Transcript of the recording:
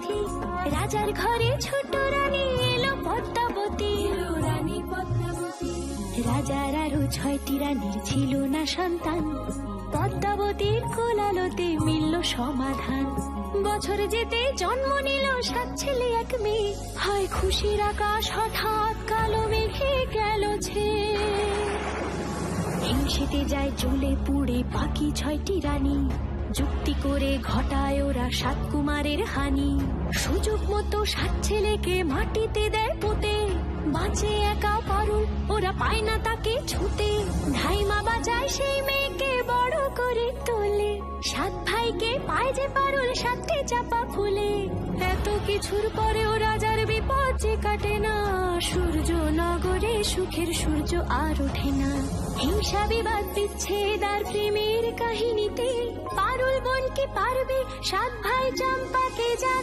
সাথী। রাজার ঘরে ছোট রানী এলো পদ্মাবতী, রাজার আরো 6টি রানীর ছিল না সন্তান, পদ্মাবতীর কোলালোতে মিলল সমাধান। বছর যেতে জন্ম নিল 7 ছেলে 1 মেয়ে, হয় খুশির আকাশ হঠাৎ কালো মেঘে গেল ছেয়ে। হিংসেতে যায় জ্বলে পুড়ে বাকি 6টি রানী, যুক্তি করে ঘটায় ওরা 7 কুমারের হানি। সুযোগ মতো 7 ছেলেকে মাটিতে দেয় পুঁতে, বাঁচে একা পারুল, ওরা পায় না তাকে ছুতে। ধাইমা বাজায় সেই মেয়েকে বড় করে তোলে, 7 ভাইকে পায় যে পারুল 7টি চাপা ফুলে। এত কিছুর পরেও রাজার বিপদ যে কাটে না, সূর্য নগরে সুখের সূর্য আর ওঠে না। হিংসা বিবাদ বিচ্ছেদ আর প্রেমের কাহিনীতে পারুল বোন কি পারবে 7 ভাই চম্পাকে জাগা